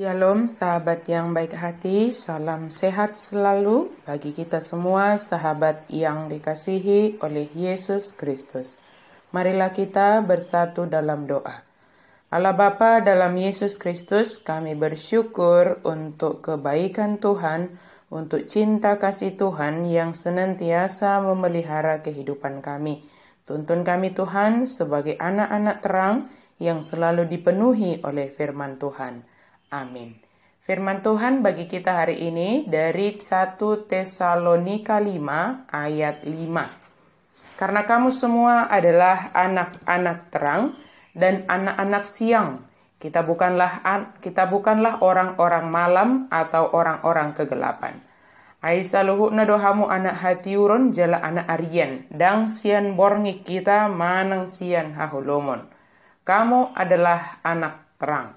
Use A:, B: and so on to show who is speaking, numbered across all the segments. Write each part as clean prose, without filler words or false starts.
A: Shalom sahabat yang baik hati, salam sehat selalu bagi kita semua sahabat yang dikasihi oleh Yesus Kristus. Marilah kita bersatu dalam doa. Allah Bapa, dalam Yesus Kristus kami bersyukur untuk kebaikan Tuhan, untuk cinta kasih Tuhan yang senantiasa memelihara kehidupan kami. Tuntun kami Tuhan sebagai anak-anak terang yang selalu dipenuhi oleh firman Tuhan. Amin. Firman Tuhan bagi kita hari ini dari 1 Tesalonika 5 ayat 5. Karena kamu semua adalah anak-anak terang dan anak-anak siang. Kita bukanlah orang-orang malam atau orang-orang kegelapan. Aisa luhukna dohamu anak hatiuron jala anak arian. Dang sian borngik kita manang sian hahulomon. Kamu adalah anak terang.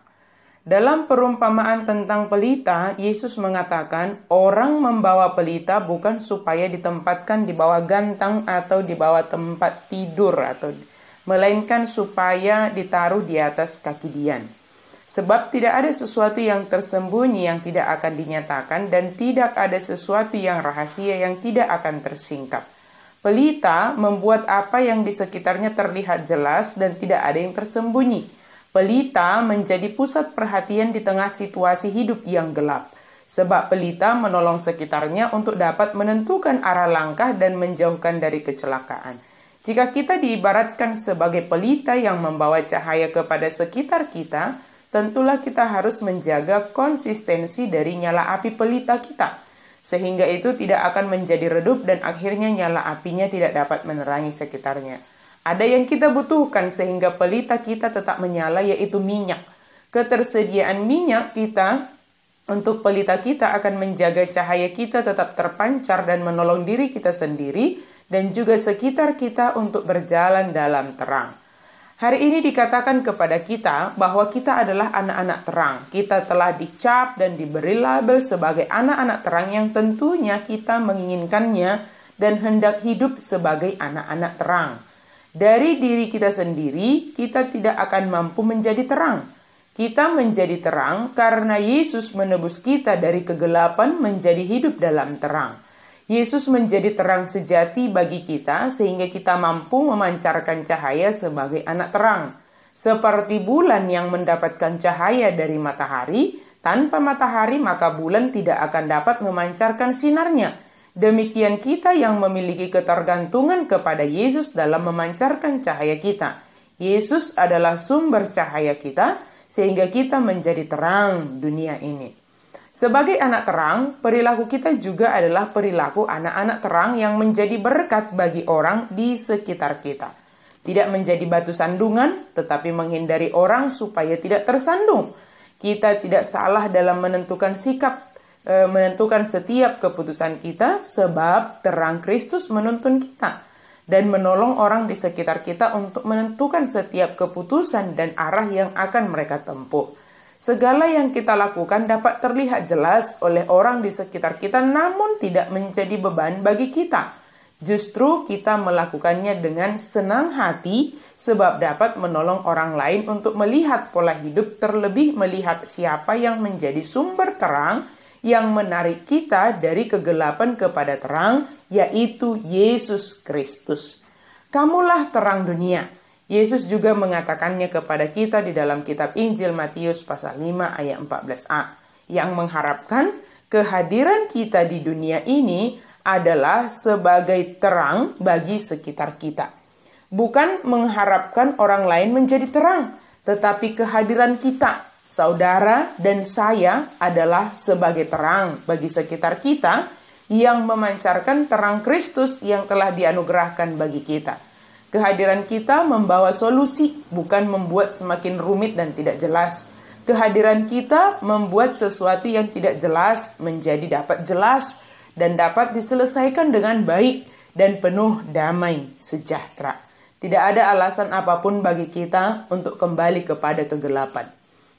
A: Dalam perumpamaan tentang pelita, Yesus mengatakan orang membawa pelita bukan supaya ditempatkan di bawah gantang atau di bawah tempat tidur, melainkan supaya ditaruh di atas kaki dian. Sebab tidak ada sesuatu yang tersembunyi yang tidak akan dinyatakan dan tidak ada sesuatu yang rahasia yang tidak akan tersingkap. Pelita membuat apa yang di sekitarnya terlihat jelas dan tidak ada yang tersembunyi. Pelita menjadi pusat perhatian di tengah situasi hidup yang gelap. Sebab pelita menolong sekitarnya untuk dapat menentukan arah langkah dan menjauhkan dari kecelakaan. Jika kita diibaratkan sebagai pelita yang membawa cahaya kepada sekitar kita, tentulah kita harus menjaga konsistensi dari nyala api pelita kita. Sehingga itu tidak akan menjadi redup dan akhirnya nyala apinya tidak dapat menerangi sekitarnya. Ada yang kita butuhkan sehingga pelita kita tetap menyala, yaitu minyak. Ketersediaan minyak kita untuk pelita kita akan menjaga cahaya kita tetap terpancar dan menolong diri kita sendiri dan juga sekitar kita untuk berjalan dalam terang. Hari ini dikatakan kepada kita bahwa kita adalah anak-anak terang. Kita telah dicap dan diberi label sebagai anak-anak terang yang tentunya kita menginginkannya dan hendak hidup sebagai anak-anak terang. Dari diri kita sendiri, kita tidak akan mampu menjadi terang. Kita menjadi terang karena Yesus menebus kita dari kegelapan menjadi hidup dalam terang. Yesus menjadi terang sejati bagi kita sehingga kita mampu memancarkan cahaya sebagai anak terang. Seperti bulan yang mendapatkan cahaya dari matahari, tanpa matahari maka bulan tidak akan dapat memancarkan sinarnya. Demikian kita yang memiliki ketergantungan kepada Yesus dalam memancarkan cahaya kita. Yesus adalah sumber cahaya kita sehingga kita menjadi terang dunia ini. Sebagai anak terang, perilaku kita juga adalah perilaku anak-anak terang yang menjadi berkat bagi orang di sekitar kita. Tidak menjadi batu sandungan, tetapi menghindari orang supaya tidak tersandung. Kita tidak salah dalam menentukan setiap keputusan kita sebab terang Kristus menuntun kita dan menolong orang di sekitar kita untuk menentukan setiap keputusan dan arah yang akan mereka tempuh. Segala yang kita lakukan dapat terlihat jelas oleh orang di sekitar kita namun tidak menjadi beban bagi kita. Justru kita melakukannya dengan senang hati sebab dapat menolong orang lain untuk melihat pola hidup, terlebih melihat siapa yang menjadi sumber terang yang menarik kita dari kegelapan kepada terang, yaitu Yesus Kristus. Kamulah terang dunia. Yesus juga mengatakannya kepada kita di dalam kitab Injil Matius pasal 5 ayat 14a, yang mengharapkan kehadiran kita di dunia ini adalah sebagai terang bagi sekitar kita. Bukan mengharapkan orang lain menjadi terang, tetapi kehadiran kita, saudara dan saya adalah sebagai terang bagi sekitar kita yang memancarkan terang Kristus yang telah dianugerahkan bagi kita. Kehadiran kita membawa solusi, bukan membuat semakin rumit dan tidak jelas. Kehadiran kita membuat sesuatu yang tidak jelas menjadi dapat jelas dan dapat diselesaikan dengan baik dan penuh damai sejahtera. Tidak ada alasan apapun bagi kita untuk kembali kepada kegelapan.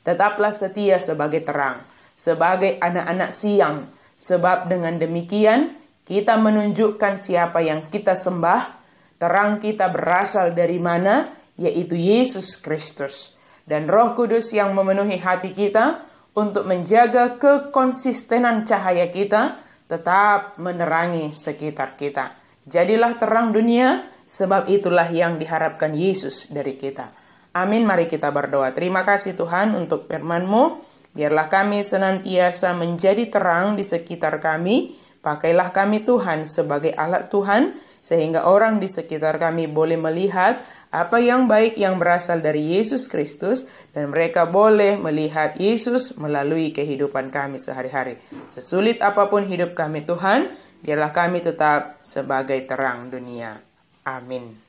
A: Tetaplah setia sebagai terang, sebagai anak-anak siang, sebab dengan demikian kita menunjukkan siapa yang kita sembah. Terang kita berasal dari mana? Yaitu Yesus Kristus. Dan Roh Kudus yang memenuhi hati kita untuk menjaga kekonsistenan cahaya kita tetap menerangi sekitar kita. Jadilah terang dunia, sebab itulah yang diharapkan Yesus dari kita. Amin, mari kita berdoa. Terima kasih Tuhan untuk firman-Mu. Biarlah kami senantiasa menjadi terang di sekitar kami. Pakailah kami Tuhan sebagai alat Tuhan, sehingga orang di sekitar kami boleh melihat apa yang baik yang berasal dari Yesus Kristus, dan mereka boleh melihat Yesus melalui kehidupan kami sehari-hari. Sesulit apapun hidup kami Tuhan, biarlah kami tetap sebagai terang dunia. Amin.